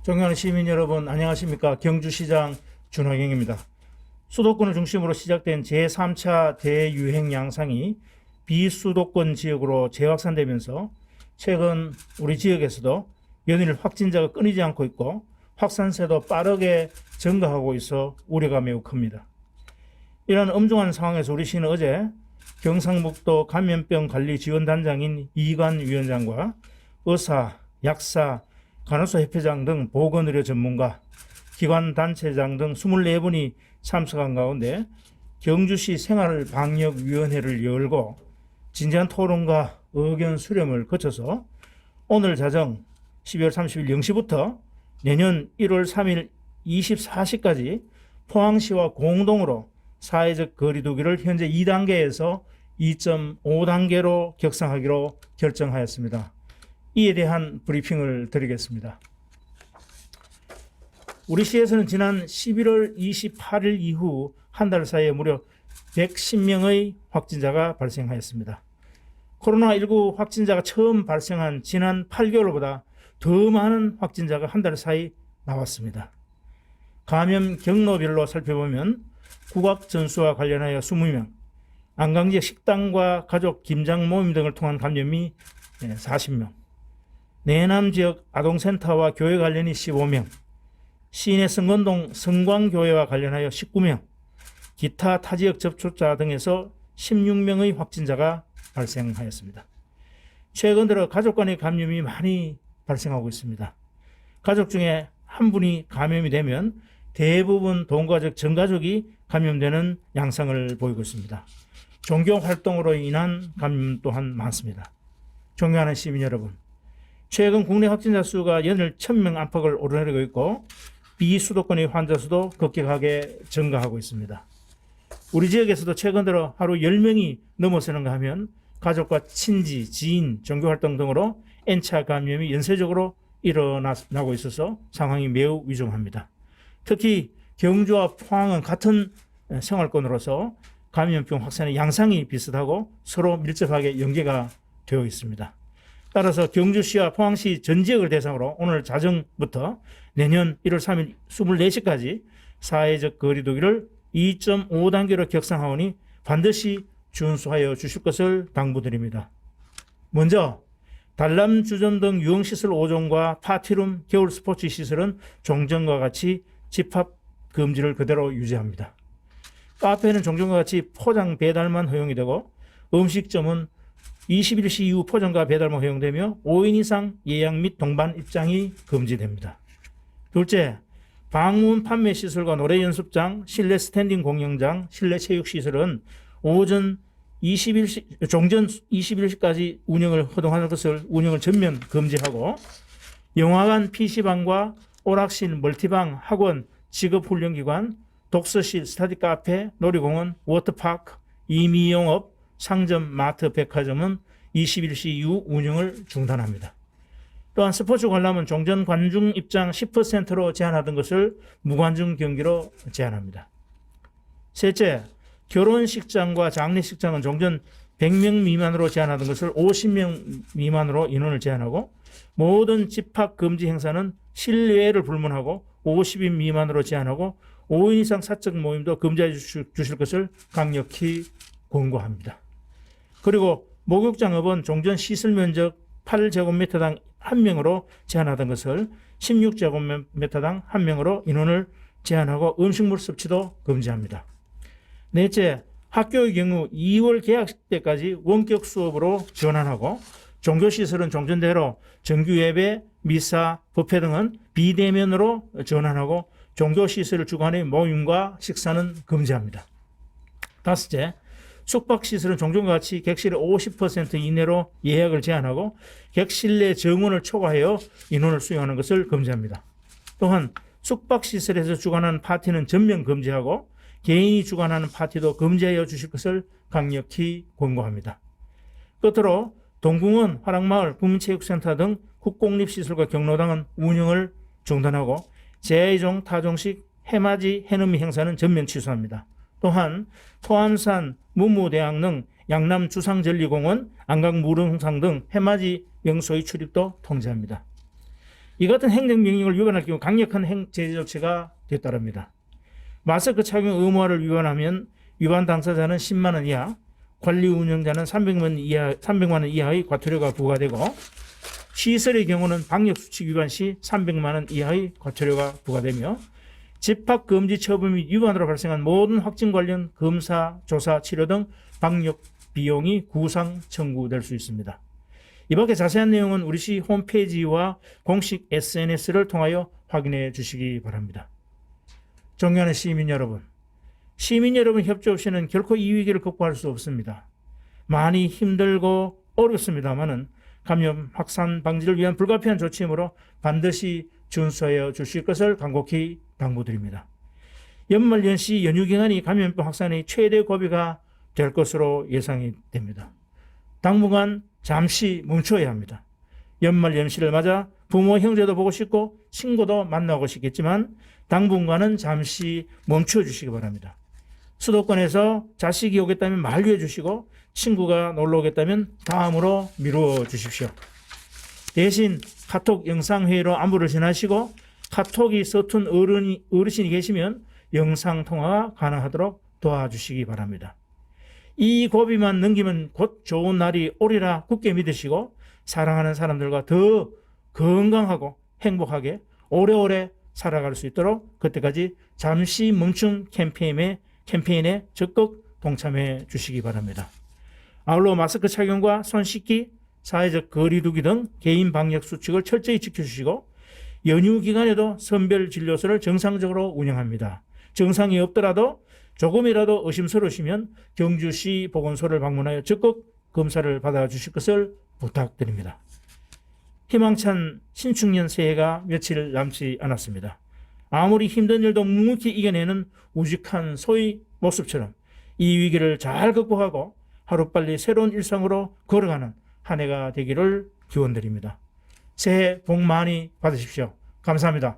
존경하는 시민 여러분, 안녕하십니까? 경주시장 준하경입니다. 수도권을 중심으로 시작된 제3차 대유행 양상이 비수도권 지역으로 재확산되면서 최근 우리 지역에서도 연일 확진자가 끊이지 않고 있고 확산세도 빠르게 증가하고 있어 우려가 매우 큽니다. 이런 엄중한 상황에서 우리 시는 어제 경상북도 감염병 관리 지원단장인 이관 위원장과 의사, 약사, 간호사 협회장 등 보건의료 전문가, 기관단체장 등 24분이 참석한 가운데 경주시 생활방역위원회를 열고 진지한 토론과 의견 수렴을 거쳐서 오늘 자정 12월 30일 0시부터 내년 1월 3일 24시까지 포항시와 공동으로 사회적 거리두기를 현재 2단계에서 2.5단계로 격상하기로 결정하였습니다. 이에 대한 브리핑을 드리겠습니다. 우리 시에서는 지난 11월 28일 이후 한 달 사이에 무려 110명의 확진자가 발생하였습니다. 코로나19 확진자가 처음 발생한 지난 8개월보다 더 많은 확진자가 한 달 사이 나왔습니다. 감염 경로별로 살펴보면 국악 전수와 관련하여 20명, 안강지역 식당과 가족 김장 모임 등을 통한 감염이 40명, 내남 지역 아동센터와 교회 관련이 15명, 시내 성건동 성광교회와 관련하여 19명, 기타 타지역 접촉자 등에서 16명의 확진자가 발생하였습니다. 최근 들어 가족 간의 감염이 많이 발생하고 있습니다. 가족 중에 한 분이 감염이 되면 대부분 동가족, 전가족이 감염되는 양상을 보이고 있습니다. 종교 활동으로 인한 감염 또한 많습니다. 존경하는 시민 여러분, 최근 국내 확진자 수가 연일 1000명 안팎을 오르내리고 있고 비수도권의 환자 수도 급격하게 증가하고 있습니다. 우리 지역에서도 최근 들어 하루 10명이 넘어서는가 하면 가족과 친지, 지인, 종교활동 등으로 N차 감염이 연쇄적으로 일어나고 있어서 상황이 매우 위중합니다. 특히 경주와 포항은 같은 생활권으로서 감염병 확산의 양상이 비슷하고 서로 밀접하게 연계가 되어 있습니다. 따라서 경주시와 포항시 전 지역을 대상으로 오늘 자정부터 내년 1월 3일 24시까지 사회적 거리두기를 2.5단계로 격상하오니 반드시 준수하여 주실 것을 당부드립니다. 먼저 단람 주점 등 유흥시설 5종과 파티룸, 겨울 스포츠 시설은 종전과 같이 집합 금지를 그대로 유지합니다. 카페는 종전과 같이 포장 배달만 허용이 되고 음식점은 21시 이후 포장과 배달만 허용되며 5인 이상 예약 및 동반 입장이 금지됩니다. 둘째, 방문 판매 시설과 노래 연습장, 실내 스탠딩 공연장, 실내 체육시설은 오전 21시, 종전 21시까지 운영을 허용하는 것을 운영을 전면 금지하고 영화관, PC방과 오락실, 멀티방, 학원, 직업훈련기관, 독서실, 스터디 카페, 놀이공원, 워터파크, 임의용업, 상점, 마트, 백화점은 21시 이후 운영을 중단합니다. 또한 스포츠 관람은 종전 관중 입장 10%로 제한하던 것을 무관중 경기로 제한합니다. 셋째, 결혼식장과 장례식장은 종전 100명 미만으로 제한하던 것을 50명 미만으로 인원을 제한하고 모든 집합 금지 행사는 실외를 불문하고 50인 미만으로 제한하고 5인 이상 사적 모임도 금지해 주실 것을 강력히 권고합니다. 그리고 목욕장업은 종전 시설 면적 8제곱미터당 1명으로 제한하던 것을 16제곱미터당 1명으로 인원을 제한하고 음식물 섭취도 금지합니다. 넷째, 학교의 경우 2월 개학 때까지 원격 수업으로 전환하고 종교시설은 종전대로 정규예배, 미사, 법회 등은 비대면으로 전환하고 종교시설을 주관의 모임과 식사는 금지합니다. 다섯째, 숙박시설은 종전과 같이 객실의 50% 이내로 예약을 제한하고 객실 내 정원을 초과하여 인원을 수용하는 것을 금지합니다. 또한 숙박시설에서 주관하는 파티는 전면 금지하고 개인이 주관하는 파티도 금지하여 주실 것을 강력히 권고합니다. 끝으로 동궁원, 화랑마을, 국민체육센터 등 국공립시설과 경로당은 운영을 중단하고 제2종, 타종식, 해맞이, 해넘이 행사는 전면 취소합니다. 또한 토암산, 문무대학 등 양남 주상전리공원, 안강무릉상 등 해맞이 명소의 출입도 통제합니다. 이 같은 행정명령을 위반할 경우 강력한 제재 조치가 뒤따릅니다. 마스크 착용 의무화를 위반하면 위반 당사자는 10만 원 이하, 관리 운영자는 300만 원 이하의 과태료가 부과되고 시설의 경우는 방역수칙 위반 시 300만 원 이하의 과태료가 부과되며 집합금지 처분 및 위반으로 발생한 모든 확진 관련 검사, 조사, 치료 등 방역 비용이 구상 청구될 수 있습니다. 이 밖에 자세한 내용은 우리 시 홈페이지와 공식 SNS를 통하여 확인해 주시기 바랍니다. 존경하는 시민 여러분, 협조 없이는 결코 이 위기를 극복할 수 없습니다. 많이 힘들고 어렵습니다만은 감염 확산 방지를 위한 불가피한 조치이므로 반드시 준수하여 주실 것을 간곡히 당부드립니다. 연말연시 연휴 기간이 감염병 확산의 최대 고비가 될 것으로 예상이 됩니다. 당분간 잠시 멈춰야 합니다. 연말연시를 맞아 부모 형제도 보고 싶고 친구도 만나고 싶겠지만 당분간은 잠시 멈춰 주시기 바랍니다. 수도권에서 자식이 오겠다면 만류해 주시고 친구가 놀러 오겠다면 다음으로 미루어 주십시오. 대신 카톡 영상회의로 안부를 전하시고 카톡이 서툰 어르신이 계시면 영상통화가 가능하도록 도와주시기 바랍니다. 이 고비만 넘기면 곧 좋은 날이 오리라 굳게 믿으시고 사랑하는 사람들과 더 건강하고 행복하게 오래오래 살아갈 수 있도록 그때까지 잠시 멈춤 캠페인에 적극 동참해 주시기 바랍니다. 아울러 마스크 착용과 손 씻기, 사회적 거리 두기 등 개인 방역 수칙을 철저히 지켜주시고 연휴 기간에도 선별진료소를 정상적으로 운영합니다. 증상이 없더라도 조금이라도 의심스러우시면 경주시 보건소를 방문하여 적극 검사를 받아주실 것을 부탁드립니다. 희망찬 신축년 새해가 며칠 남지 않았습니다. 아무리 힘든 일도 묵묵히 이겨내는 우직한 소의 모습처럼 이 위기를 잘 극복하고 하루빨리 새로운 일상으로 걸어가는 한 해가 되기를 기원드립니다. 새해 복 많이 받으십시오. 감사합니다.